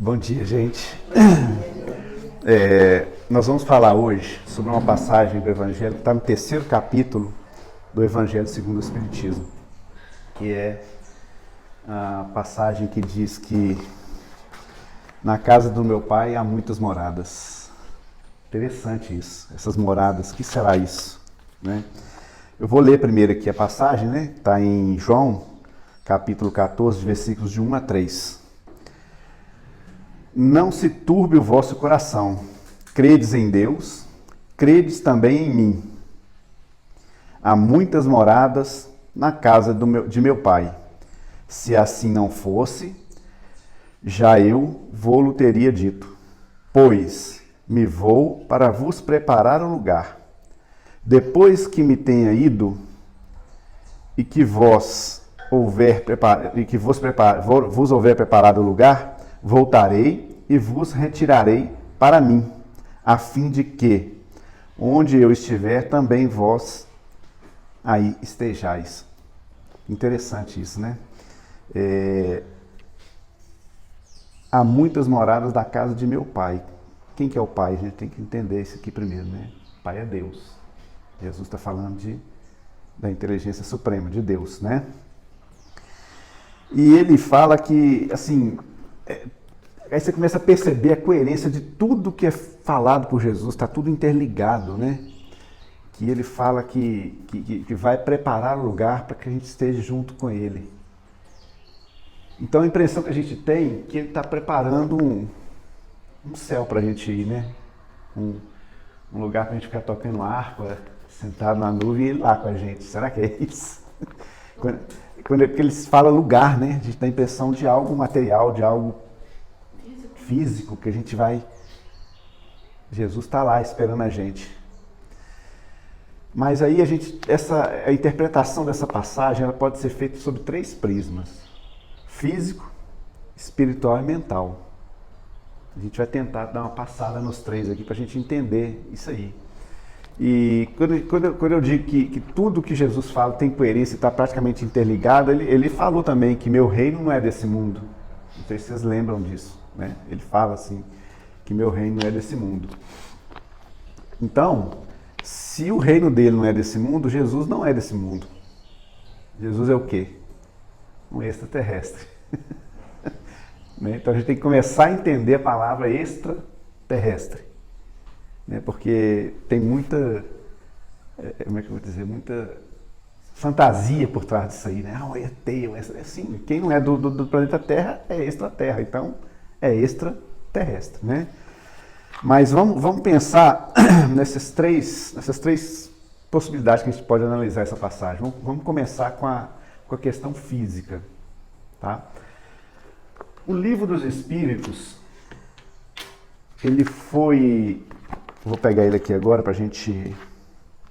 Bom dia, gente. Nós vamos falar hoje sobre uma passagem do Evangelho que está no terceiro capítulo do Evangelho segundo o Espiritismo, que é a passagem que diz que na casa do meu pai há muitas moradas. Interessante isso, essas moradas, o que será isso? Né? Eu vou ler primeiro aqui a passagem, né? Está em João, capítulo 14, versículos de 1 a 3. Não se turbe o vosso coração. Credes em Deus, credes também em mim. Há muitas moradas na casa de meu pai. Se assim não fosse, já eu vou-lo teria dito. Pois me vou para vos preparar um lugar. Depois que me tenha ido e que vos houver preparado o lugar, voltarei e vos retirarei para mim, a fim de que, onde eu estiver, também vós aí estejais. Interessante isso, né? Há muitas moradas da casa de meu pai. Quem que é o pai? A gente tem que entender isso aqui primeiro, né? O pai é Deus. Jesus está falando da inteligência suprema, de Deus, né? E ele fala que, assim, aí você começa a perceber a coerência de tudo que é falado por Jesus, está tudo interligado, né? Que ele fala que vai preparar o lugar para que a gente esteja junto com ele. Então a impressão que a gente tem é que ele está preparando um céu para a gente ir, né? Um lugar para a gente ficar tocando harpa, sentado na nuvem e ele lá com a gente. Será que é isso? Quando eles falam lugar, né? A gente dá a impressão de algo material, de algo físico, que a gente vai... Jesus está lá esperando a gente. Mas aí a interpretação dessa passagem ela pode ser feita sobre 3 prismas: físico, espiritual e mental. A gente vai tentar dar uma passada nos 3 aqui para a gente entender isso aí. E quando eu digo que tudo que Jesus fala tem coerência e está praticamente interligado, ele falou também que meu reino não é desse mundo. Não sei se vocês lembram disso, né? Ele fala assim, que meu reino não é desse mundo. Então, se o reino dele não é desse mundo, Jesus não é desse mundo. Jesus é o quê? Um extraterrestre. Então a gente tem que começar a entender a palavra extraterrestre. Porque tem muita, como é que eu vou dizer, muita fantasia por trás disso aí, né? O ET, assim, quem não é do planeta Terra é extraterra, então é extraterrestre, né? Mas vamos pensar nessas três possibilidades que a gente pode analisar essa passagem. Vamos começar com a questão física, tá? O Livro dos Espíritos, ele foi... Vou pegar ele aqui agora para a gente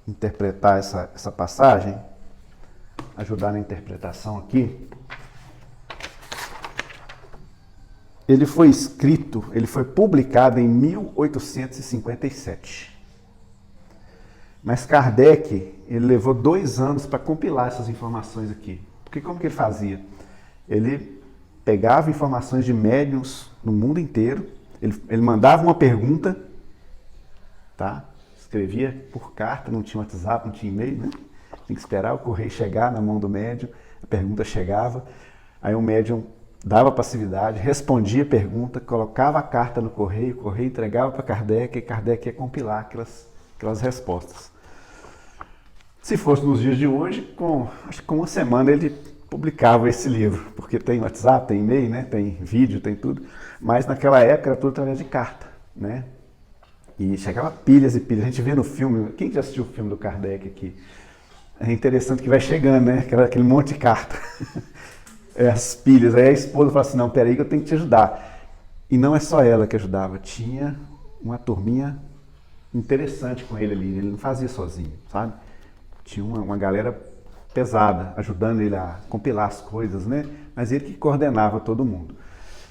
interpretar essa passagem, ajudar na interpretação aqui. Ele foi publicado em 1857. Mas Kardec, ele levou 2 anos para compilar essas informações aqui. Porque como que ele fazia? Ele pegava informações de médiuns no mundo inteiro, ele mandava uma pergunta, tá? Escrevia por carta, não tinha WhatsApp, não tinha e-mail, né? Tinha que esperar o correio chegar na mão do médium, a pergunta chegava, aí o médium dava passividade, respondia a pergunta, colocava a carta no correio, o correio entregava para Kardec e Kardec ia compilar aquelas respostas. Se fosse nos dias de hoje, acho que com 1 semana ele publicava esse livro, porque tem WhatsApp, tem e-mail, né? Tem vídeo, tem tudo, mas naquela época era tudo através de carta, né? E chegava pilhas e pilhas. A gente vê no filme, quem já assistiu o filme do Kardec aqui? É interessante que vai chegando, né? Aquele monte de carta. As pilhas. Aí a esposa fala assim, não, peraí que eu tenho que te ajudar. E não é só ela que ajudava. Tinha uma turminha interessante com ele ali. Ele não fazia sozinho, sabe? Tinha uma galera pesada, ajudando ele a compilar as coisas, né? Mas ele que coordenava todo mundo.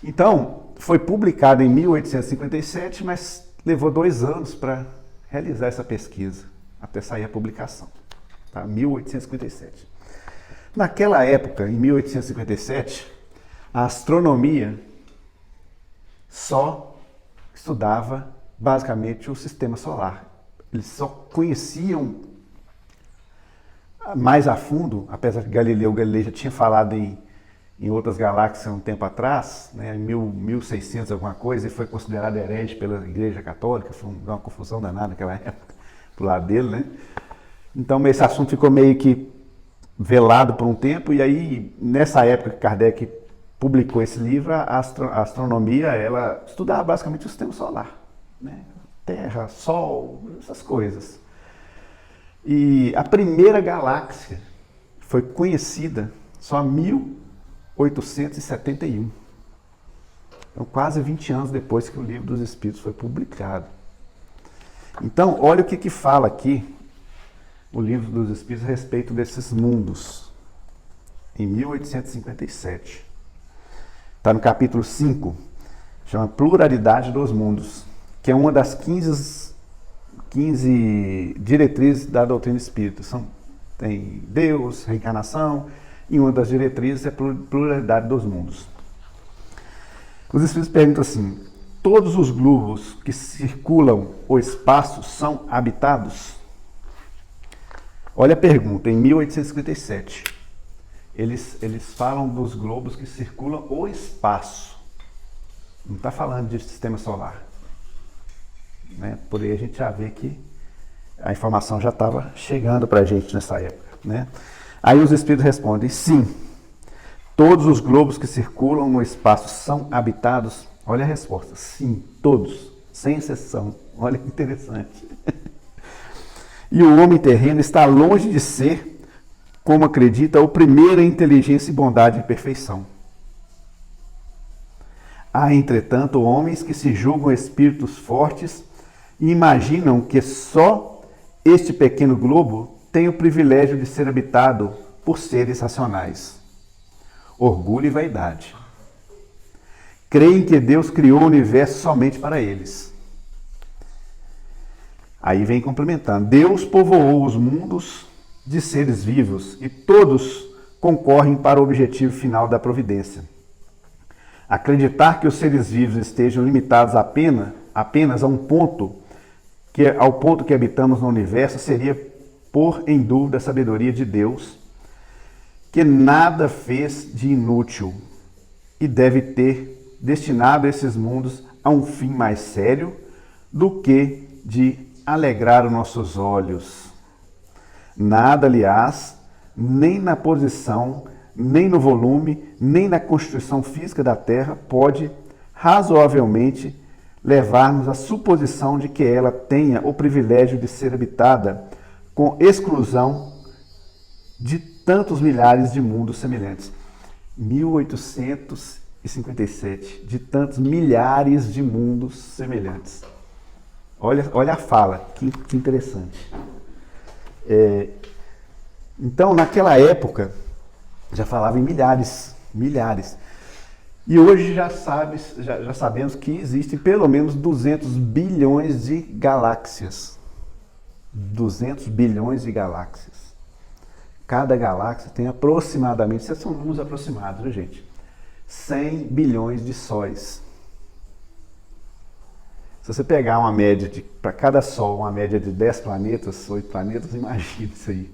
Então, foi publicado em 1857, mas levou 2 anos para realizar essa pesquisa, até sair a publicação, tá? 1857. Naquela época, em 1857, a astronomia só estudava basicamente o sistema solar. Eles só conheciam mais a fundo, apesar que Galileu Galilei já tinha falado em outras galáxias um tempo atrás, né, em 1600 alguma coisa, e foi considerado herege pela Igreja Católica, foi uma confusão danada naquela época, pro lado dele, né? Então esse assunto ficou meio que velado por um tempo, e aí nessa época que Kardec publicou esse livro, a astronomia, ela estudava basicamente o sistema solar, né? Terra, Sol, essas coisas. E a primeira galáxia foi conhecida só em 1871. Então, quase 20 anos depois que o Livro dos Espíritos foi publicado. Então, olha o que fala aqui o Livro dos Espíritos a respeito desses mundos, em 1857. Está no capítulo 5, chama Pluralidade dos Mundos, que é uma das 15 diretrizes da doutrina espírita. Tem Deus, reencarnação, e uma das diretrizes é pluralidade dos mundos. Os espíritos perguntam assim: todos os globos que circulam o espaço são habitados? Olha a pergunta, em 1857. Eles falam dos globos que circulam o espaço. Não está falando de sistema solar. Né? Por aí a gente já vê que a informação já estava chegando para a gente nessa época. Né? Aí os espíritos respondem: sim, todos os globos que circulam no espaço são habitados? Olha a resposta: sim, todos, sem exceção. Olha que interessante. E o homem terreno está longe de ser, como acredita, o primeiro em inteligência e bondade e perfeição. Há, entretanto, homens que se julgam espíritos fortes e imaginam que só este pequeno globo tem o privilégio de ser habitado por seres racionais. Orgulho e vaidade. Creem que Deus criou o universo somente para eles. Aí vem complementando: Deus povoou os mundos de seres vivos e todos concorrem para o objetivo final da providência. Acreditar que os seres vivos estejam limitados apenas a um ponto, ao ponto que habitamos no universo, seria pôr em dúvida a sabedoria de Deus, que nada fez de inútil e deve ter destinado esses mundos a um fim mais sério do que de alegrar os nossos olhos. Nada, aliás, nem na posição, nem no volume, nem na constituição física da Terra pode razoavelmente levar-nos à suposição de que ela tenha o privilégio de ser habitada com exclusão de tantos milhares de mundos semelhantes. 1857, de tantos milhares de mundos semelhantes. Olha a fala, que interessante. Então, naquela época, já falava em milhares. E hoje já sabemos que existem pelo menos 200 bilhões de galáxias. 200 bilhões de galáxias. Cada galáxia tem aproximadamente, esses são números aproximados, viu, gente? 100 bilhões de sóis. Se você pegar uma média para cada Sol, uma média de 10 planetas, 8 planetas, imagina isso aí.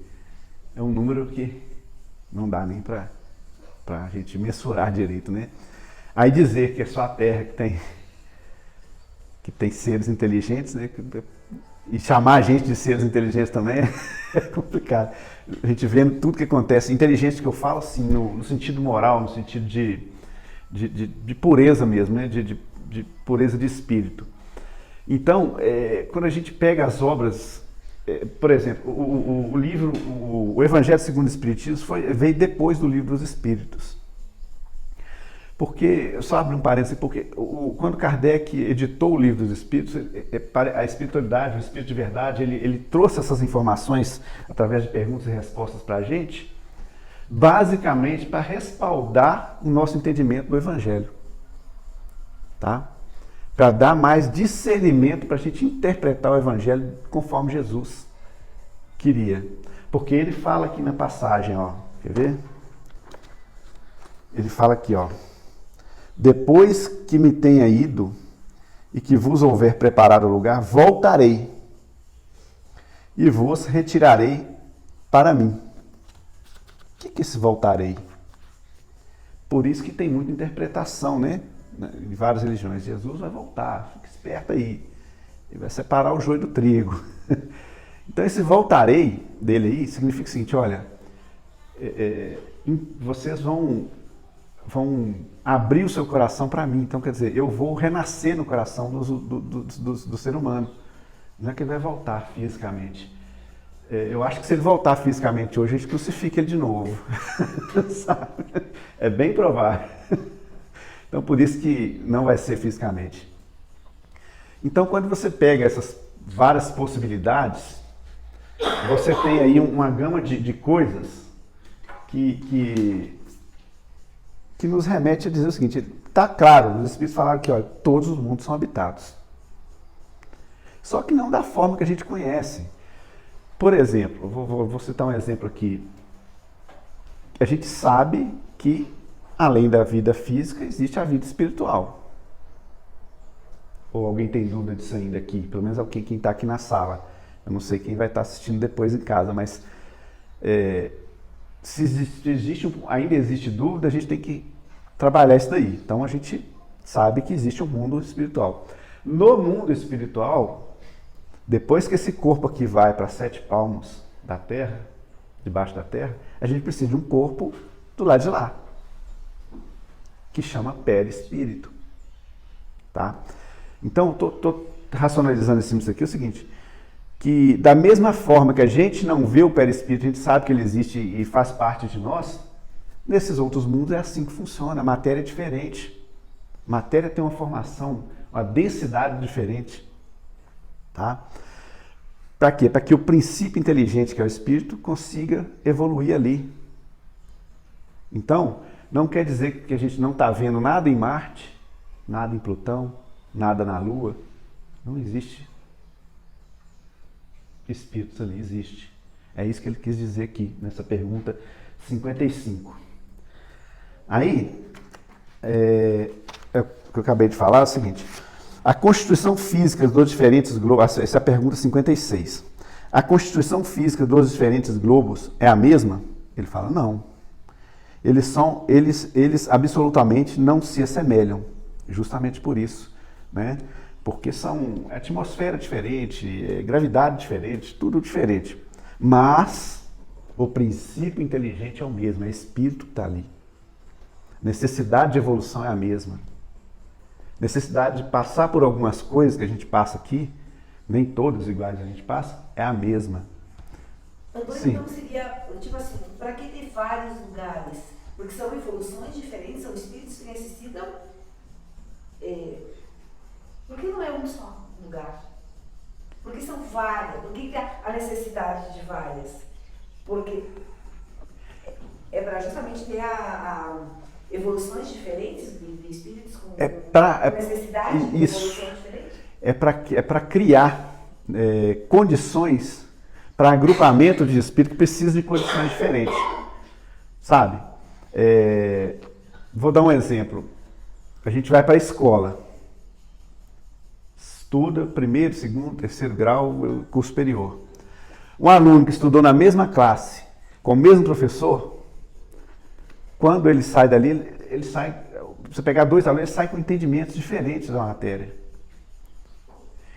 É um número que não dá nem para a gente mensurar direito, né? Aí dizer que é só a Terra que tem seres inteligentes, né? E chamar a gente de seres inteligentes também é complicado. A gente vendo tudo que acontece. Inteligente que eu falo assim, no sentido moral, no sentido de pureza mesmo, né? De pureza de espírito. Então, quando a gente pega as obras, por exemplo, o livro, o Evangelho segundo o Espiritismo veio depois do Livro dos Espíritos. Porque, só abrir um parênteses, porque quando Kardec editou o Livro dos Espíritos, a espiritualidade, o Espírito de Verdade, ele trouxe essas informações através de perguntas e respostas para a gente, basicamente para respaldar o nosso entendimento do Evangelho. Tá? Para dar mais discernimento para a gente interpretar o Evangelho conforme Jesus queria. Porque ele fala aqui na passagem, ó, quer ver? Ele fala aqui, ó: depois que me tenha ido, e que vos houver preparado o lugar, voltarei e vos retirarei para mim. O que é esse voltarei? Por isso que tem muita interpretação, né? Em várias religiões. Jesus vai voltar, fica esperto aí. Ele vai separar o joio do trigo. Então esse voltarei dele aí significa o seguinte, olha, vocês vão abrir o seu coração para mim. Então quer dizer, eu vou renascer no coração do ser humano. Não é que ele vai voltar fisicamente. Eu acho que se ele voltar fisicamente hoje, a gente crucifica ele de novo. Sabe? É bem provável. Então por isso que não vai ser fisicamente. Então quando você pega essas várias possibilidades, você tem aí uma gama de coisas que nos remete a dizer o seguinte, está claro, os Espíritos falaram que todos os mundos são habitados. Só que não da forma que a gente conhece. Por exemplo, vou citar um exemplo aqui. A gente sabe que, além da vida física, existe a vida espiritual. Ou alguém tem dúvida disso ainda aqui? Pelo menos quem está aqui na sala. Eu não sei quem vai estar assistindo depois em casa, mas se ainda existe dúvida, a gente tem que trabalhar isso daí. Então a gente sabe que existe um mundo espiritual. No mundo espiritual, depois que esse corpo aqui vai para 7 palmos da terra, debaixo da terra, a gente precisa de um corpo do lado de lá, que chama perispírito. Tá? Então, estou racionalizando em cima disso aqui o seguinte, que da mesma forma que a gente não vê o perispírito, a gente sabe que ele existe e faz parte de nós, nesses outros mundos é assim que funciona, a matéria é diferente. A matéria tem uma formação, uma densidade diferente. Tá? Para quê? Para que o princípio inteligente, que é o espírito, consiga evoluir ali. Então, não quer dizer que a gente não está vendo nada em Marte, nada em Plutão, nada na Lua. Não existe espíritos ali, existe. É isso que ele quis dizer aqui, nessa pergunta 55. Aí, o que eu acabei de falar é o seguinte, a constituição física dos diferentes globos, essa é a pergunta 56. A constituição física dos diferentes globos é a mesma? Ele fala, não. Eles absolutamente não se assemelham, justamente por isso, né? Porque são atmosfera diferente, gravidade diferente, tudo diferente. Mas o princípio inteligente é o mesmo, é o espírito que está ali. Necessidade de evolução é a mesma. Necessidade de passar por algumas coisas que a gente passa aqui, nem todas iguais a gente passa, é a mesma. Então seria, tipo assim, para que ter vários lugares? Porque são evoluções diferentes, são espíritos que necessitam... Por que não é um só lugar? Porque são várias. Por que a necessidade de várias? Porque é para justamente ter evoluções diferentes de espíritos com necessidade de evolução diferente? É para criar condições para agrupamento de espíritos que precisam de condições diferentes. Sabe? Vou dar um exemplo. A gente vai para a escola. Estuda primeiro, segundo, terceiro grau, curso superior. Um aluno que estudou na mesma classe, com o mesmo professor, quando ele sai dali, ele sai, você pegar 2 alunos, ele sai com entendimentos diferentes da matéria.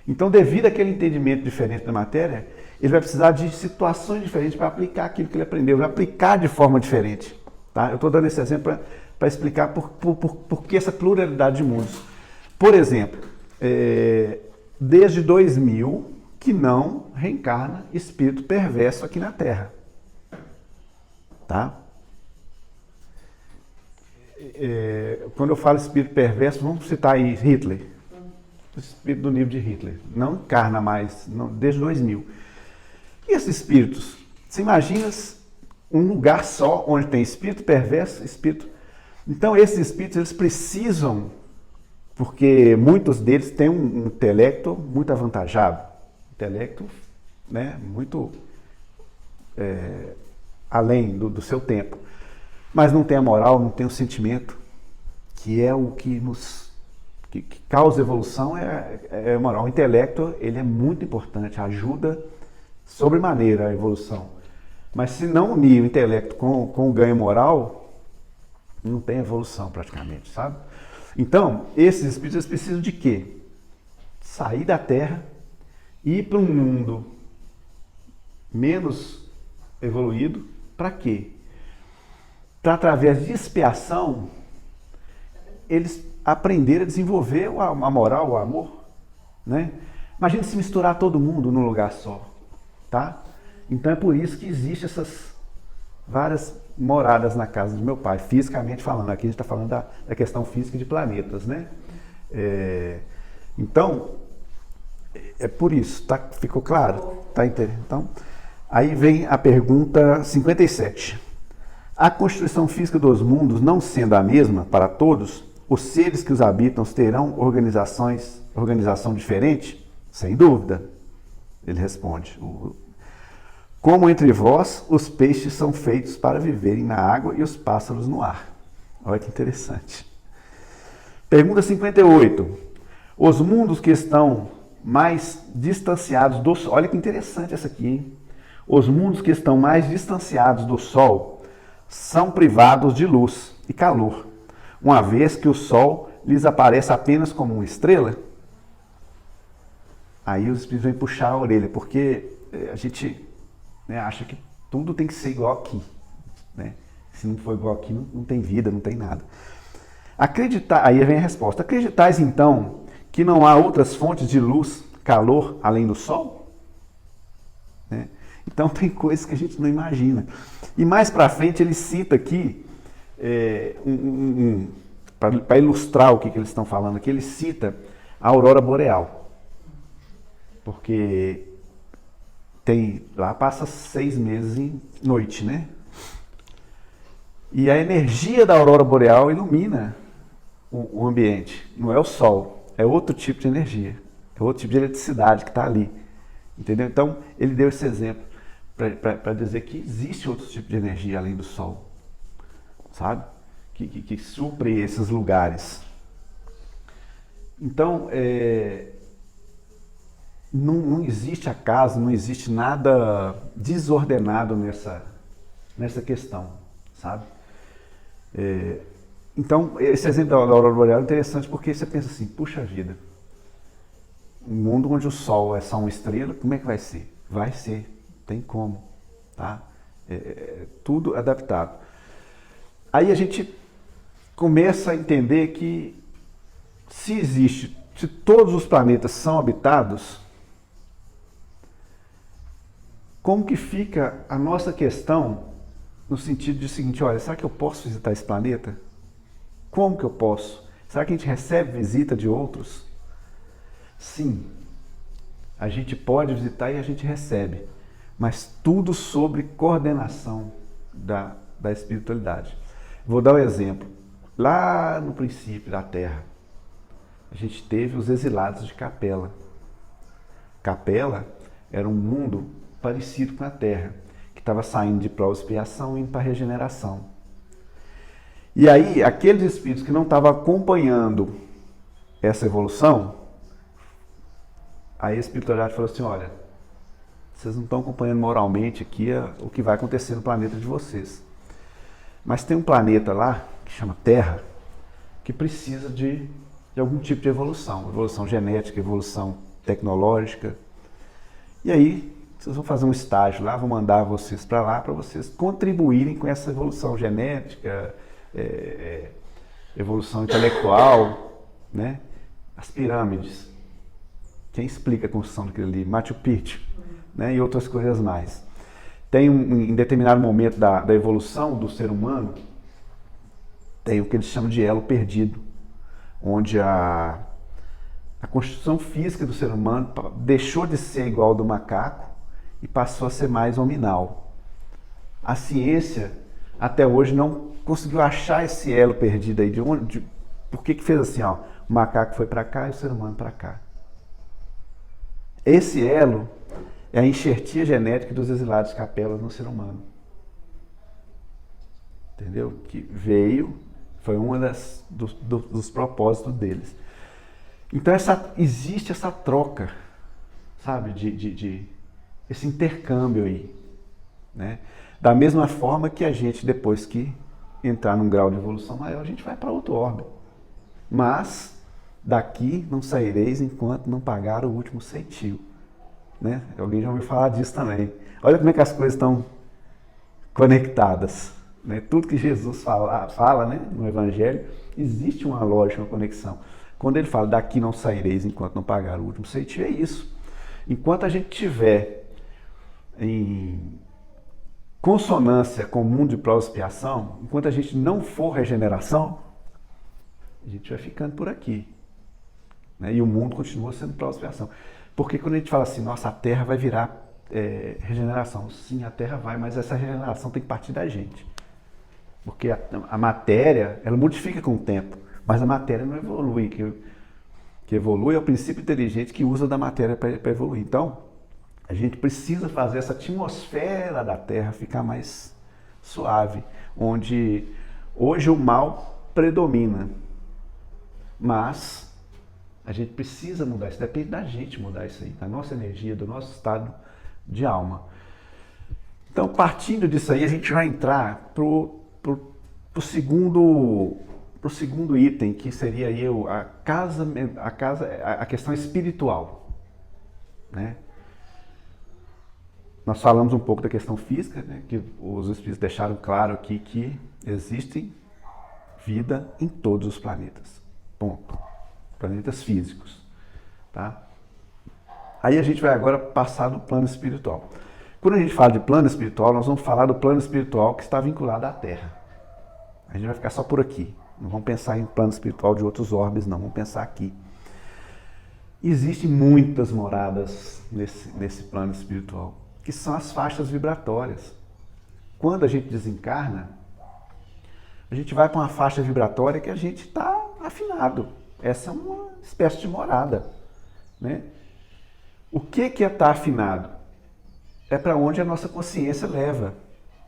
Então, devido àquele entendimento diferente da matéria, ele vai precisar de situações diferentes para aplicar aquilo que ele aprendeu, vai aplicar de forma diferente. Tá? Eu estou dando esse exemplo para explicar por que essa pluralidade de mundos. Por exemplo, desde 2000 que não reencarna espírito perverso aqui na Terra. Tá? Quando eu falo espírito perverso, vamos citar aí Hitler. O espírito do nível de Hitler. Não encarna mais, desde 2000. E esses espíritos? Você imagina um lugar só onde tem espírito perverso, espírito... Então esses espíritos, eles precisam... Porque muitos deles têm um intelecto muito avantajado. Intelecto, né, muito além do seu tempo. Mas não tem a moral, não tem o sentimento, que é o que nos que causa evolução é moral. O intelecto, ele é muito importante, ajuda sobremaneira a evolução. Mas se não unir o intelecto com o ganho moral, não tem evolução praticamente, sabe? Então, esses espíritos precisam de quê? Sair da Terra, ir para um mundo menos evoluído, para quê? Para, através de expiação, eles aprenderem a desenvolver a moral, o amor, né? Imagina se misturar todo mundo num lugar só, tá? Então é por isso que existem essas várias moradas na casa do meu pai, fisicamente falando. Aqui a gente está falando da questão física de planetas, né? Então, é por isso, tá? Ficou claro? Tá entendendo? Então, aí vem a pergunta 57. A constituição física dos mundos não sendo a mesma para todos, os seres que os habitam terão organização diferente? Sem dúvida. Ele responde. Como entre vós, os peixes são feitos para viverem na água e os pássaros no ar. Olha que interessante. Pergunta 58. Os mundos que estão mais distanciados do Sol. Olha que interessante essa aqui, hein? Os mundos que estão mais distanciados do Sol são privados de luz e calor, uma vez que o Sol lhes aparece apenas como uma estrela. Aí os espíritos vêm puxar a orelha, porque a gente, né, acha que tudo tem que ser igual aqui, né? Se não for igual aqui, não tem vida, não tem nada. Aí vem a resposta. Acreditais então que não há outras fontes de luz, calor, além do Sol? Né? Então tem coisas que a gente não imagina. E mais para frente ele cita aqui, para ilustrar o que eles estão falando aqui, ele cita a aurora boreal. Porque lá passa 6 meses em noite, né? E a energia da aurora boreal ilumina o ambiente. Não é o Sol, é outro tipo de energia. É outro tipo de eletricidade que está ali. Entendeu? Então, ele deu esse exemplo para dizer que existe outro tipo de energia além do Sol. Sabe? Que supre esses lugares. Então, não existe acaso, não existe nada desordenado nessa questão, sabe? Então, esse exemplo da aurora boreal é interessante porque você pensa assim, puxa vida, um mundo onde o Sol é só uma estrela, como é que vai ser? Vai ser, tem como, tá? Tudo adaptado. Aí a gente começa a entender que se todos os planetas são habitados, como que fica a nossa questão no sentido de seguinte, olha, será que eu posso visitar esse planeta? Como que eu posso? Será que a gente recebe visita de outros? Sim, a gente pode visitar e a gente recebe, mas tudo sobre coordenação da espiritualidade. Vou dar um exemplo. Lá no princípio da Terra, a gente teve os exilados de Capela. Capela era um mundo parecido com a Terra, que estava saindo de prova de expiação e indo para a regeneração. E aí, aqueles espíritos que não estavam acompanhando essa evolução, aí a espiritualidade falou assim, olha, vocês não estão acompanhando moralmente aqui o que vai acontecer no planeta de vocês. Mas tem um planeta lá, que chama Terra, que precisa de algum tipo de evolução genética, evolução tecnológica. E aí, vocês vão fazer um estágio lá, vou mandar vocês para lá, para vocês contribuírem com essa evolução genética, evolução intelectual, né? As pirâmides. Quem explica a construção daquilo ali? Machu Picchu, né? E outras coisas mais. Tem em determinado momento da evolução do ser humano, tem o que eles chamam de elo perdido, onde a constituição física do ser humano deixou de ser igual ao do macaco e passou a ser mais hominal. A ciência até hoje não conseguiu achar esse elo perdido aí. Por que fez assim? Ó, o macaco foi para cá e o ser humano para cá. Esse elo é a enxertia genética dos exilados de Capela no ser humano. Entendeu? Que veio, foi uma dos propósitos deles. Então existe essa troca, sabe, esse intercâmbio aí, né? Da mesma forma que a gente, depois que entrar num grau de evolução maior, a gente vai para outro orbe. Mas daqui não saireis enquanto não pagar o último centil, né? Alguém já ouviu falar disso também. Olha como é que as coisas estão conectadas, né? Tudo que Jesus fala, né, no Evangelho, existe uma lógica, uma conexão. Quando ele fala, daqui não saireis enquanto não pagar o último centil, é isso. Enquanto a gente tiver em consonância com o mundo de prova e expiação, enquanto a gente não for regeneração, a gente vai ficando por aqui, né? E o mundo continua sendo prova e expiação. Porque quando a gente fala assim, nossa, a Terra vai virar regeneração. Sim, a Terra vai, mas essa regeneração tem que partir da gente. Porque a matéria, ela modifica com o tempo, mas a matéria não evolui. Que evolui é o princípio inteligente que usa da matéria para evoluir. Então, a gente precisa fazer essa atmosfera da Terra ficar mais suave, onde hoje o mal predomina, mas a gente precisa mudar isso, depende da gente mudar isso aí, da nossa energia, do nosso estado de alma. Então, partindo disso aí, a gente vai entrar pro segundo item, que seria aí a questão espiritual, né? Nós falamos um pouco da questão física, né, que os espíritos deixaram claro aqui que existe vida em todos os planetas. Ponto. Planetas físicos. Tá? Aí a gente vai agora passar no plano espiritual. Quando a gente fala de plano espiritual, nós vamos falar do plano espiritual que está vinculado à Terra. A gente vai ficar só por aqui. Não vamos pensar em plano espiritual de outros orbes, não. Vamos pensar aqui. Existem muitas moradas nesse plano espiritual, que são as faixas vibratórias. Quando a gente desencarna, a gente vai para uma faixa vibratória que a gente está afinado. Essa é uma espécie de morada, né? O que é estar afinado? É para onde a nossa consciência leva.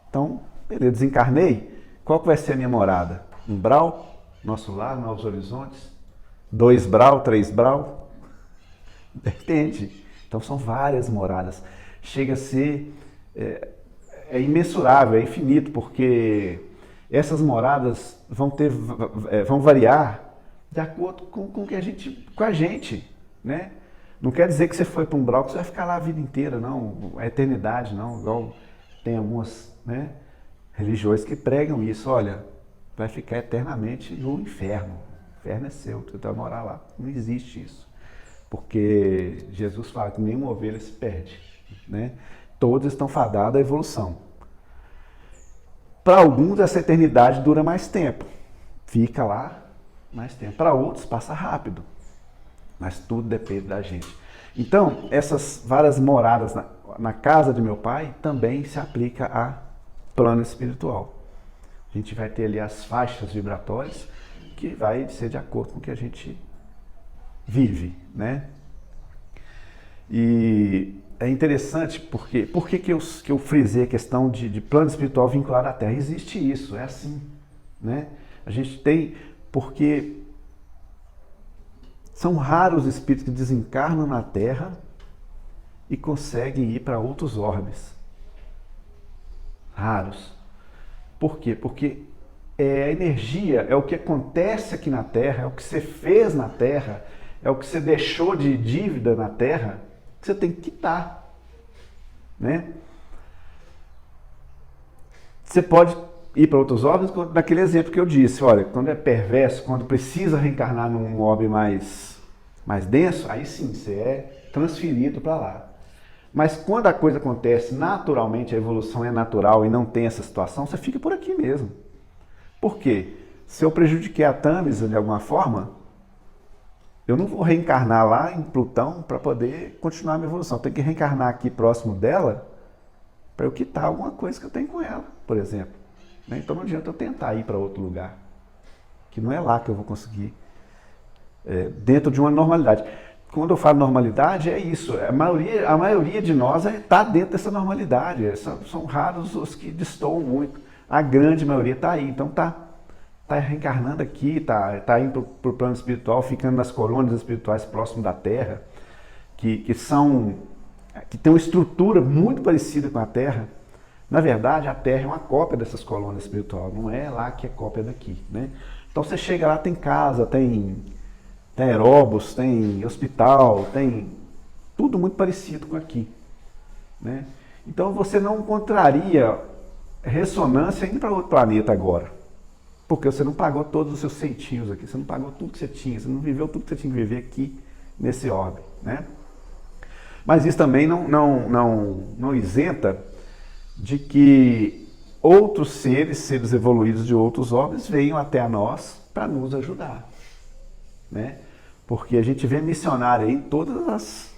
Então, beleza, desencarnei, qual que vai ser a minha morada? 1 brau, nosso lar, novos horizontes? 2 brau, 3 brau? Depende. Então são várias moradas. Chega a ser imensurável, é infinito, porque essas moradas vão variar de acordo com a gente, né? Não quer dizer que você foi para um brau que você vai ficar lá a vida inteira, não, a eternidade, não. Igual tem algumas, né, religiões que pregam isso, olha, vai ficar eternamente no inferno. O inferno é seu, tu vai morar lá. Não existe isso. Porque Jesus fala que nenhuma ovelha se perde, né? Todos estão fadados à evolução. Para alguns essa eternidade dura mais tempo, fica lá mais tempo. Para outros passa rápido, mas tudo depende da gente. Então, essas várias moradas na casa de meu pai também se aplica a plano espiritual. A gente vai ter ali as faixas vibratórias que vai ser de acordo com o que a gente vive, né? E é interessante porque por que eu frisei a questão de plano espiritual vinculado à Terra? Existe isso, é assim, né? A gente tem, porque são raros os espíritos que desencarnam na Terra e conseguem ir para outros orbes. Raros. Por quê? Porque a energia é o que acontece aqui na Terra, é o que você fez na Terra, é o que você deixou de dívida na Terra, que você tem que quitar, né? Você pode ir para outros orbes, naquele exemplo que eu disse, olha, quando é perverso, quando precisa reencarnar num orbe mais denso, aí sim, você é transferido para lá. Mas quando a coisa acontece naturalmente, a evolução é natural e não tem essa situação, você fica por aqui mesmo. Por quê? Se eu prejudiquei a Tâmisa de alguma forma, eu não vou reencarnar lá em Plutão para poder continuar a minha evolução. Eu tenho que reencarnar aqui próximo dela para eu quitar alguma coisa que eu tenho com ela, por exemplo. Então não adianta eu tentar ir para outro lugar, que não é lá que eu vou conseguir, dentro de uma normalidade. Quando eu falo normalidade, é isso. A maioria de nós está dentro dessa normalidade. São raros os que destoam muito. A grande maioria está aí. Então está está reencarnando aqui, está indo para o plano espiritual, ficando nas colônias espirituais próximo da Terra, que tem uma estrutura muito parecida com a Terra. Na verdade, a Terra é uma cópia dessas colônias espirituais, não é lá que é cópia daqui, né? Então você chega lá, tem casa, tem aeróbus, tem hospital, tem tudo muito parecido com aqui, né? Então você não encontraria ressonância indo para outro planeta agora, porque você não pagou todos os seus centinhos aqui, você não pagou tudo que você tinha, você não viveu tudo que você tinha que viver aqui nesse orbe, né? Mas isso também não isenta de que outros seres evoluídos de outros orbes venham até a nós para nos ajudar, né? Porque a gente vê missionário aí em todas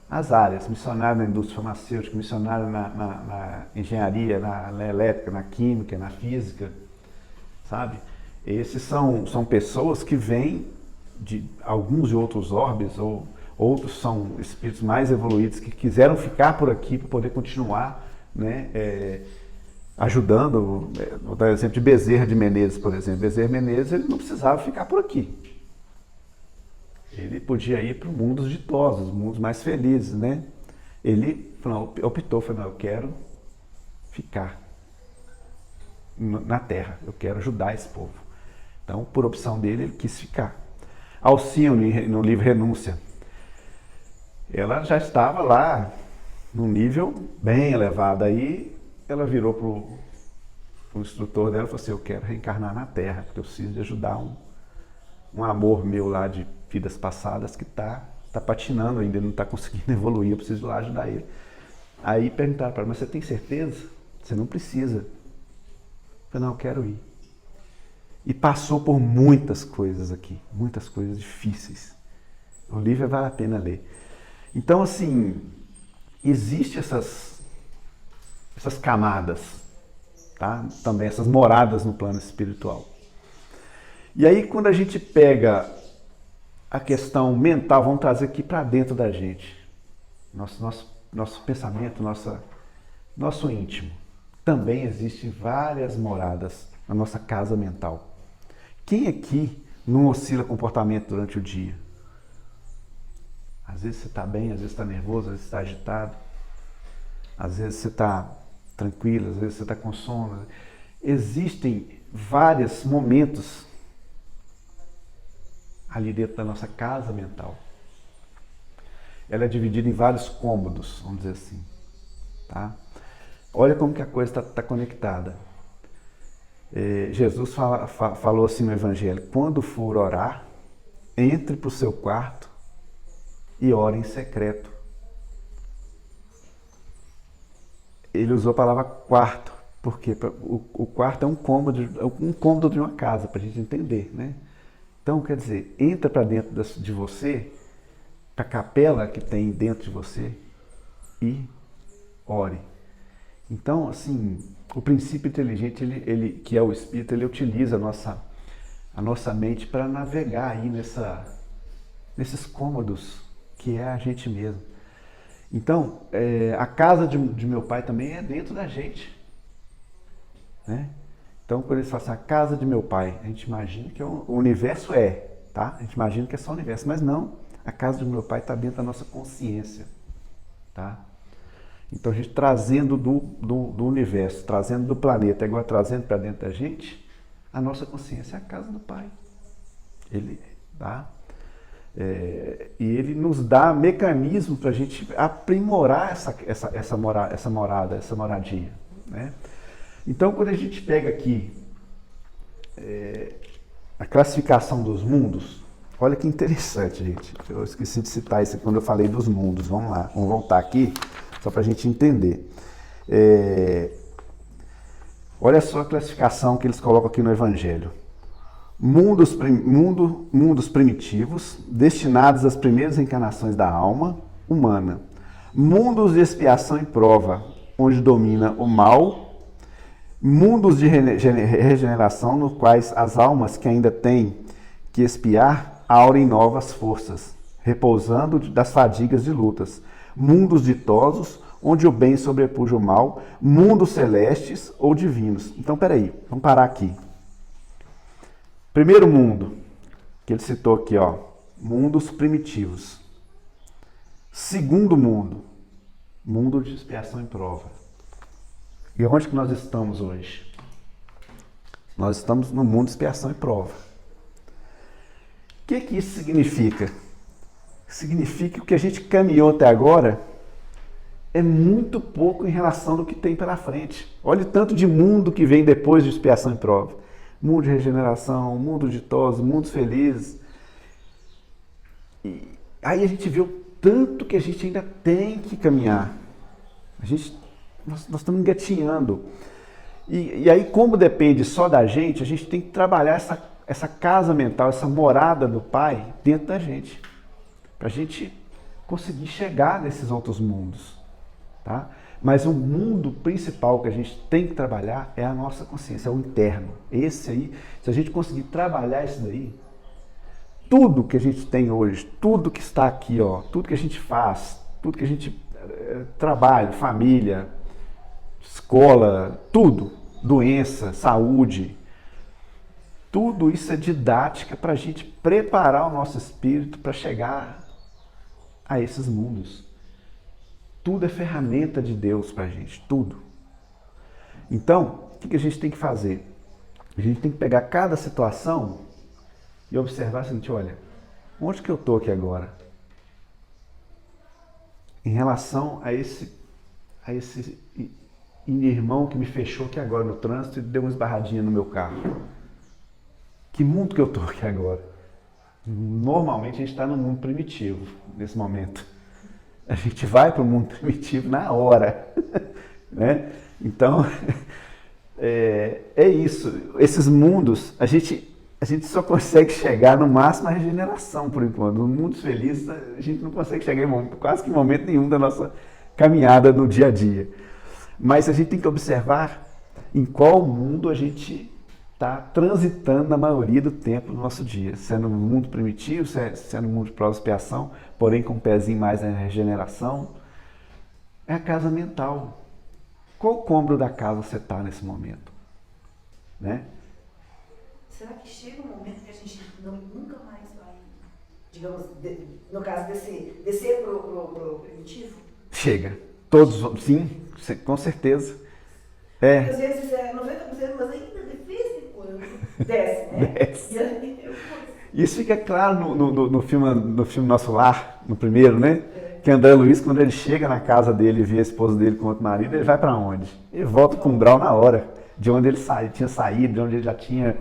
as áreas, missionário na indústria farmacêutica, missionário na engenharia, na elétrica, na química, na física, sabe? Esses são pessoas que vêm de alguns de outros orbes, ou outros são espíritos mais evoluídos que quiseram ficar por aqui para poder continuar, né, ajudando. Vou dar o exemplo de Bezerra de Menezes, por exemplo. Bezerra de Menezes, ele não precisava ficar por aqui. Ele podia ir para mundos ditosos, mundos mais felizes, né? Ele optou, falou, não, eu quero ficar na Terra, eu quero ajudar esse povo. Então, por opção dele, ele quis ficar. Alcione, no livro Renúncia, ela já estava lá num nível bem elevado. Aí ela virou para o instrutor dela e falou assim, eu quero reencarnar na Terra, porque eu preciso de ajudar um amor meu lá de vidas passadas que está patinando ainda, ele não está conseguindo evoluir, eu preciso ir lá ajudar ele. Aí perguntaram para ela, mas você tem certeza? Você não precisa. Eu falei, não, eu quero ir. E passou por muitas coisas aqui, muitas coisas difíceis. O livro vale a pena ler. Então, assim, existem essas camadas, tá? Também essas moradas no plano espiritual. E aí, quando a gente pega a questão mental, vamos trazer aqui para dentro da gente, nosso pensamento, nosso íntimo. Também existem várias moradas na nossa casa mental. Quem aqui não oscila comportamento durante o dia? Às vezes você está bem, às vezes está nervoso, às vezes está agitado, às vezes você está tranquilo, às vezes você está com sono. Existem vários momentos ali dentro da nossa casa mental. Ela é dividida em vários cômodos, vamos dizer assim, tá? Olha como que a coisa está conectada. Jesus falou assim no Evangelho, quando for orar, entre para o seu quarto e ore em secreto. Ele usou a palavra quarto, porque o quarto é um cômodo de uma casa, para a gente entender, né? Então, quer dizer, entra para dentro de você, para a capela que tem dentro de você e ore. Então, assim, o princípio inteligente, ele que é o Espírito, ele utiliza a nossa mente para navegar aí nesses cômodos que é a gente mesmo. Então, a casa de meu pai também é dentro da gente, né? Então, quando eles falam assim, a casa de meu pai, a gente imagina que o universo tá? A gente imagina que é só o universo, mas não. A casa do meu pai está dentro da nossa consciência, tá? Então, a gente trazendo do universo, trazendo do planeta, agora trazendo para dentro da gente, a nossa consciência é a casa do pai. Ele dá, e ele nos dá mecanismo para a gente aprimorar essa morada, essa moradia, né? Então, quando a gente pega aqui a classificação dos mundos, olha que interessante, gente. Eu esqueci de citar isso quando eu falei dos mundos. Vamos lá, vamos voltar aqui, só para a gente entender. Olha só a classificação que eles colocam aqui no Evangelho. Mundos primitivos, destinados às primeiras encarnações da alma humana. Mundos de expiação e prova, onde domina o mal. Mundos de regeneração, nos quais as almas que ainda têm que expiar aurem novas forças, repousando das fadigas de lutas. Mundos ditosos, onde o bem sobrepuja o mal. Mundos celestes ou divinos. Então, peraí, vamos parar aqui. Primeiro mundo, que ele citou aqui, ó, mundos primitivos. Segundo mundo, mundo de expiação e prova. E onde que nós estamos hoje? Nós estamos no mundo de expiação e prova. O que que isso significa? Significa que o que a gente caminhou até agora é muito pouco em relação ao que tem pela frente. Olha o tanto de mundo que vem depois de expiação e prova. Mundo de regeneração, mundo ditoso, mundos felizes. E aí a gente vê o tanto que a gente ainda tem que caminhar. Nós estamos engatinhando. E aí, como depende só da gente tem que trabalhar essa casa mental, essa morada do Pai dentro da gente. Para a gente conseguir chegar nesses outros mundos. Tá? Mas o mundo principal que a gente tem que trabalhar é a nossa consciência, é o interno. Esse aí, se a gente conseguir trabalhar isso daí, tudo que a gente tem hoje, tudo que está aqui, ó, tudo que a gente faz, tudo que a gente trabalha, família, escola, tudo, doença, saúde, tudo isso é didática para a gente preparar o nosso espírito para chegar a esses mundos. Tudo é ferramenta de Deus para a gente, tudo. Então, o que a gente tem que fazer? A gente tem que pegar cada situação e observar o seguinte, olha, onde que eu estou aqui agora? Em relação a esse irmão que me fechou aqui agora no trânsito e deu uma esbarradinha no meu carro. Que mundo que eu estou aqui agora? Normalmente a gente está no mundo primitivo, nesse momento. A gente vai para o mundo primitivo na hora. Né? Então, é isso. Esses mundos, a gente só consegue chegar no máximo à regeneração, por enquanto. No mundo feliz, a gente não consegue chegar em quase que em momento nenhum da nossa caminhada no dia a dia. Mas a gente tem que observar em qual mundo a gente está transitando na maioria do tempo do nosso dia. Se é no mundo primitivo, se é no mundo de prova e expiação, porém com um pezinho mais na regeneração. É a casa mental. Qual cômodo da casa você está nesse momento? Né? Será que chega um momento que a gente nunca mais vai, digamos, no caso, descer pro primitivo? Chega. Todos, sim, com certeza. Porque às vezes 90%, mas ainda é difícil quando desce, né? Desce. Isso fica claro no filme Nosso Lar, no primeiro, né? Que André Luiz, quando ele chega na casa dele e vê a esposa dele com outro marido, ele vai para onde? Ele volta para o umbral na hora, de onde ele tinha saído, de onde ele já tinha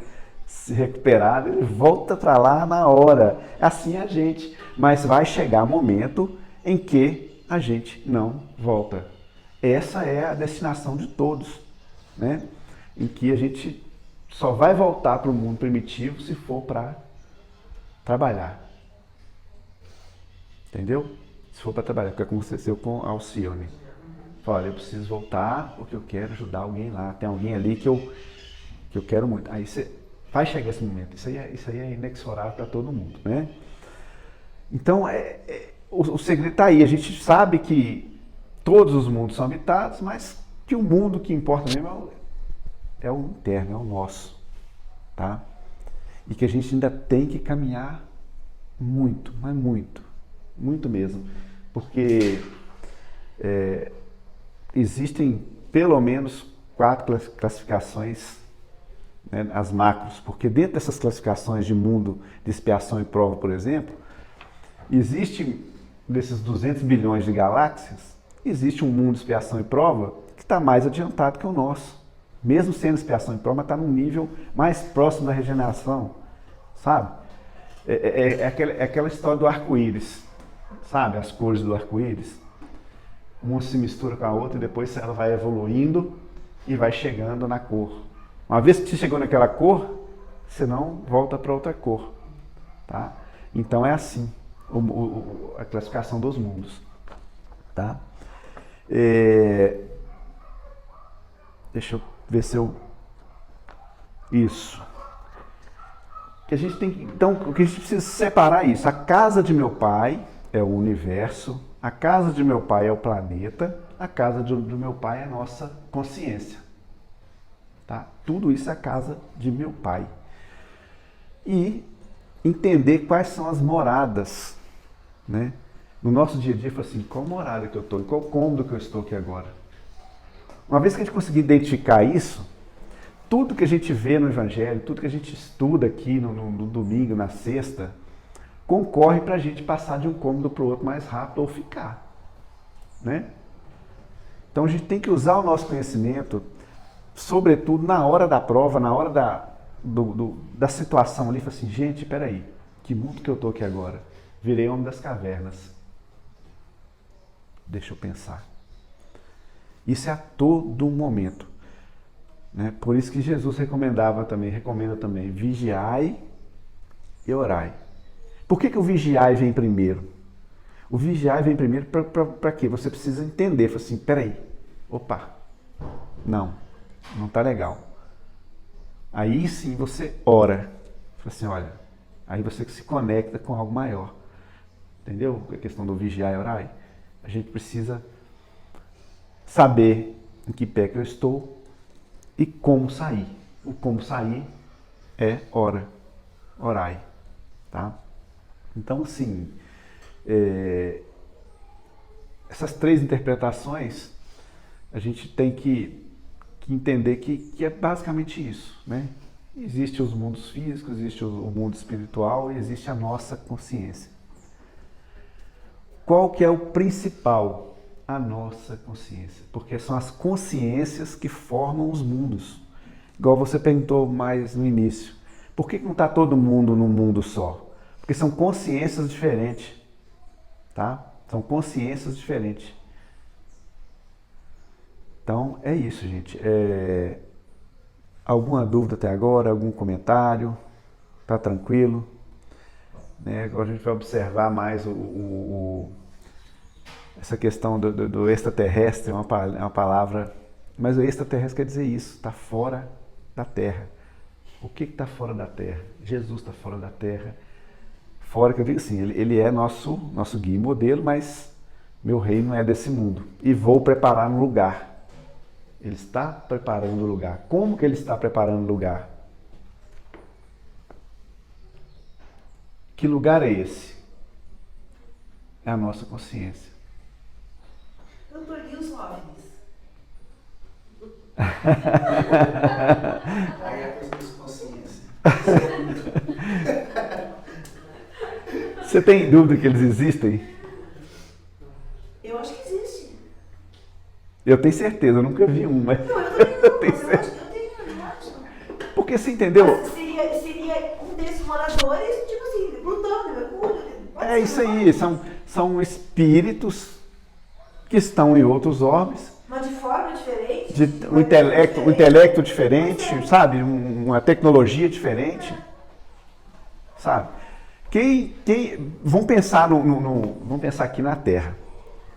se recuperado, ele volta para lá na hora. Assim é a gente. Mas vai chegar um momento em que a gente não volta. Essa é a destinação de todos, né? Em que a gente só vai voltar para o mundo primitivo se for para trabalhar. Entendeu? Se for para trabalhar, porque aconteceu com a Alcione. Olha, eu preciso voltar porque eu quero ajudar alguém lá. Tem alguém ali que eu quero muito. Aí você vai chegar esse momento. Isso aí é inexorável para todo mundo, né? Então, o segredo está aí. A gente sabe que todos os mundos são habitados, mas que o mundo que importa mesmo é o interno, é o nosso. Tá? E que a gente ainda tem que caminhar muito, mas muito mesmo. Porque existem pelo menos 4 classificações, né, as macros, porque dentro dessas classificações de mundo de expiação e prova, por exemplo, existe, desses 200 bilhões de galáxias, existe um mundo de expiação e prova que está mais adiantado que o nosso. Mesmo sendo expiação e prova, mas está num nível mais próximo da regeneração, sabe? É aquela história do arco-íris, sabe? As cores do arco-íris. Uma se mistura com a outra e depois ela vai evoluindo e vai chegando na cor. Uma vez que você chegou naquela cor, você não volta para outra cor, tá? Então é assim a classificação dos mundos, tá? Deixa eu ver se eu... Isso. Que a gente tem que... Então, o que a gente precisa separar é isso. A casa de meu pai é o universo, a casa de meu pai é o planeta, a casa do meu pai é a nossa consciência. Tá? Tudo isso é a casa de meu pai. e entender quais são as moradas, né? No nosso dia a dia, fala assim, qual morada que eu estou, em qual cômodo que eu estou aqui agora? Uma vez que a gente conseguir identificar isso, tudo que a gente vê no Evangelho, tudo que a gente estuda aqui no domingo, na sexta, concorre para a gente passar de um cômodo para o outro mais rápido ou ficar, né? Então a gente tem que usar o nosso conhecimento, sobretudo na hora da prova, na hora da situação ali, fala assim, gente, peraí, que mundo que eu estou aqui agora? Virei homem das cavernas. Deixa eu pensar. Isso é a todo momento, né? Por isso que Jesus recomenda também, vigiai e orai. Por que o vigiai vem primeiro? O vigiai vem primeiro para quê? Você precisa entender, fala assim, peraí, opa, não está legal. Aí sim você ora, fala assim, olha, aí você se conecta com algo maior. Entendeu? A questão do vigiar e orar. A gente precisa saber em que pé que eu estou e como sair. O como sair é orai, tá? Então, assim, essas três interpretações, a gente tem que entender que é basicamente isso, né? Existem os mundos físicos, existe o mundo espiritual e existe a nossa consciência. Qual que é o principal? A nossa consciência. Porque são as consciências que formam os mundos. Igual você perguntou mais no início. Por que não está todo mundo num mundo só? Porque são consciências diferentes. Tá? São consciências diferentes. Então, é isso, gente. Alguma dúvida até agora? Algum comentário? Tá tranquilo? Né? Agora a gente vai observar mais essa questão do extraterrestre, é uma palavra, mas o extraterrestre quer dizer isso, está fora da Terra. O que está fora da Terra? Jesus está fora da Terra. Fora, que eu digo assim, ele é nosso guia e modelo, mas meu reino não é desse mundo. E vou preparar um lugar. Ele está preparando o lugar. Como que ele está preparando o lugar? Que lugar é esse? É a nossa consciência. Doutor, e os OVNIs? Aí é a coisa de consciência. Você tem dúvida que eles existem? Eu acho que existe. Eu tenho certeza, eu nunca vi um, mas Não, eu também não, tenho mas certeza. eu acho. Porque você entendeu? Mas seria um desses moradores, tipo assim, Plutão, Mercúrio. É isso aí, são espíritos que estão em outros orbes, Mas de forma diferente. um intelecto diferente, sabe? Uma tecnologia diferente, sabe? Vamos pensar vamos pensar aqui na Terra.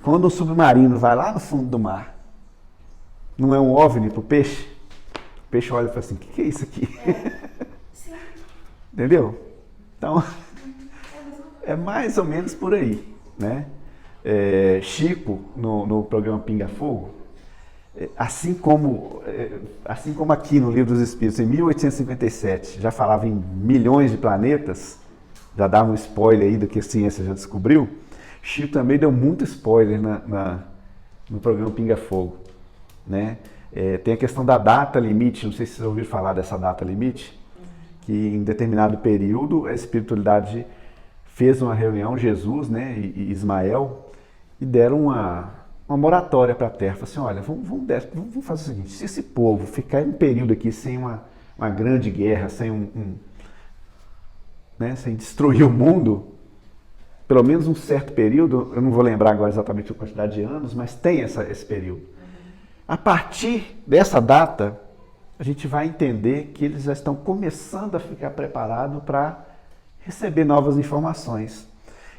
Quando um submarino vai lá no fundo do mar, não é um OVNI para o peixe? O peixe olha e fala assim, o que é isso aqui? Sim. Entendeu? Então, é mais ou menos por aí, né? Chico, no programa Pinga Fogo, assim como aqui no Livro dos Espíritos, em 1857, já falava em milhões de planetas, já dava um spoiler aí do que a ciência já descobriu, Chico também deu muito spoiler no programa Pinga Fogo, né? Tem a questão da data limite, não sei se vocês ouviram falar dessa data limite, que em determinado período a espiritualidade fez uma reunião, Jesus, né, e Ismael, e deram uma moratória para a Terra. Falaram assim, olha, vamos fazer o seguinte, se esse povo ficar em um período aqui sem uma grande guerra, sem sem destruir o mundo, pelo menos um certo período, eu não vou lembrar agora exatamente a quantidade de anos, mas tem esse período. A partir dessa data, a gente vai entender que eles já estão começando a ficar preparados para receber novas informações.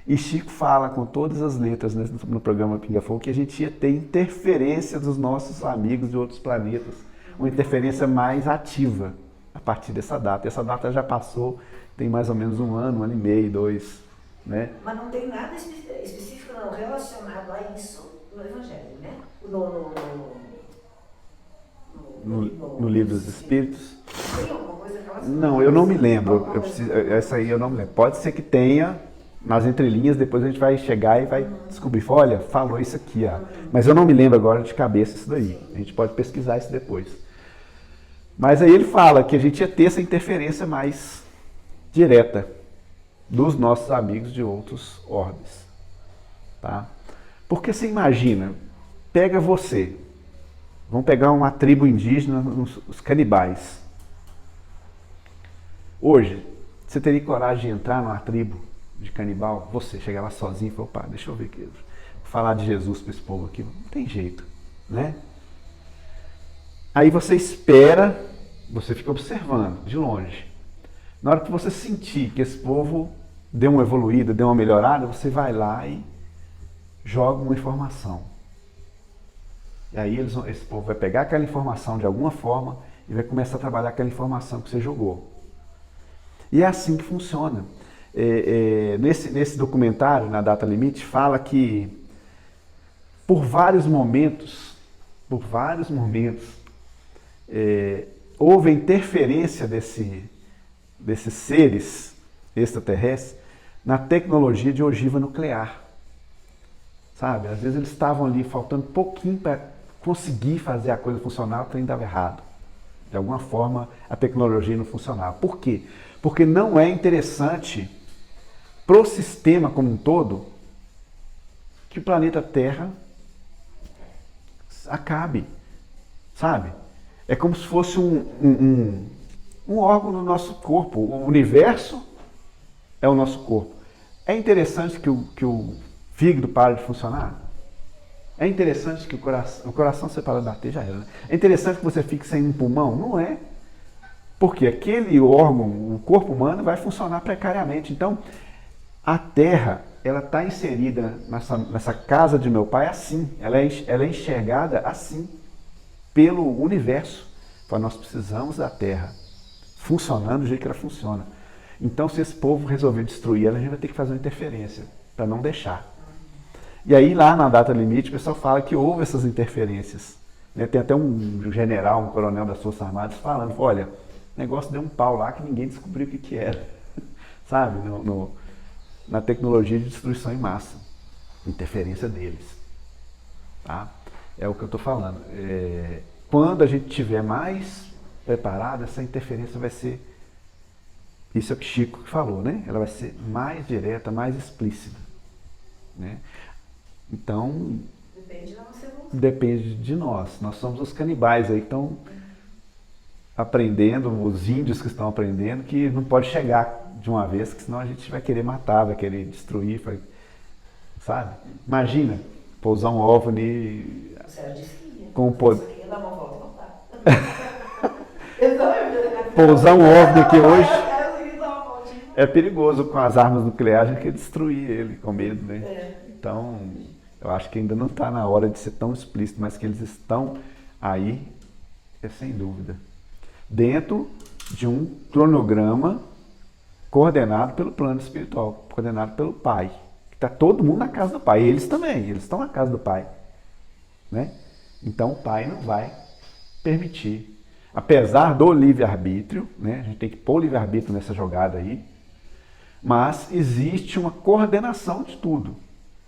E Chico fala com todas as letras no programa Pinga Fogo que a gente ia ter interferência dos nossos amigos de outros planetas, uma interferência mais ativa a partir dessa data. Essa data já passou, tem mais ou menos um ano e meio, 2, né? Mas não tem nada específico não, relacionado a isso no Evangelho, né? No Livro dos Espíritos. Tem alguma coisa relacionada? informações. Não, eu não me lembro. Essa aí eu não me lembro. Pode ser que tenha nas entrelinhas, depois a gente vai chegar e vai descobrir. Olha, falou isso aqui, ó. Mas eu não me lembro agora de cabeça isso daí. A gente pode pesquisar isso depois. Mas aí ele fala que a gente ia ter essa interferência mais direta dos nossos amigos de outros orbes. Tá? Porque você imagina, pega você, vamos pegar uma tribo indígena, os canibais. Hoje, você teria coragem de entrar numa tribo de canibal? Você chegar lá sozinho e falar, opa, deixa eu ver aqui, falar de Jesus para esse povo aqui. Não tem jeito, né? Aí você espera, você fica observando de longe. Na hora que você sentir que esse povo deu uma evoluída, deu uma melhorada, você vai lá e joga uma informação. E aí esse povo vai pegar aquela informação de alguma forma e vai começar a trabalhar aquela informação que você jogou. E é assim que funciona. Nesse documentário, na Data Limite, fala que por vários momentos, houve interferência desses seres extraterrestres na tecnologia de ogiva nuclear. Sabe? Às vezes eles estavam ali faltando pouquinho para conseguir fazer a coisa funcionar, o trem dava errado. De alguma forma a tecnologia não funcionava. Por quê? Porque não é interessante para o sistema como um todo que o planeta Terra acabe. Sabe? É como se fosse um órgão do nosso corpo. O universo é o nosso corpo. É interessante que o fígado pare de funcionar? É interessante que o coração separado de bater, já era, né? É interessante que você fique sem um pulmão? Não é. Porque aquele órgão, o corpo humano, vai funcionar precariamente. Então, a Terra, ela está inserida nessa casa de meu pai assim. Ela é enxergada assim, pelo universo. Então, nós precisamos da Terra funcionando do jeito que ela funciona. Então, se esse povo resolver destruir ela, a gente vai ter que fazer uma interferência, para não deixar. E aí, lá na Data Limite, o pessoal fala que houve essas interferências. Né? Tem até um general, um coronel das Forças Armadas falando, olha, o negócio deu um pau lá que ninguém descobriu o que era. Sabe? Na tecnologia de destruição em massa. Interferência deles. Tá? É o que eu estou falando. Quando a gente estiver mais preparado, essa interferência vai ser, isso é o que Chico falou, né? Ela vai ser mais direta, mais explícita. Né? Então, depende da nossa evolução. Depende de nós. Nós somos os canibais aí que estão aprendendo, os índios que estão aprendendo, que não pode chegar de uma vez, que senão a gente vai querer matar, vai querer destruir, sabe? Imagina, pousar um OVNI com o poder. Pousar um OVNI aqui hoje é perigoso, com as armas nucleares a gente quer destruir ele, com medo, né? Então, eu acho que ainda não está na hora de ser tão explícito, mas que eles estão aí, é sem dúvida. Dentro de um cronograma coordenado pelo plano espiritual, coordenado pelo Pai. Está todo mundo na casa do Pai, eles também, eles estão na casa do Pai. Né? Então o Pai não vai permitir. Apesar do livre-arbítrio, né? A gente tem que pôr o livre-arbítrio nessa jogada aí, mas existe uma coordenação de tudo.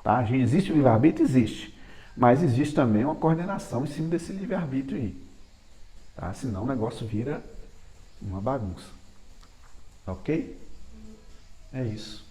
Tá? Existe o livre-arbítrio? Existe. Mas existe também uma coordenação em cima desse livre-arbítrio aí. Tá? Senão o negócio vira uma bagunça. Ok? É isso.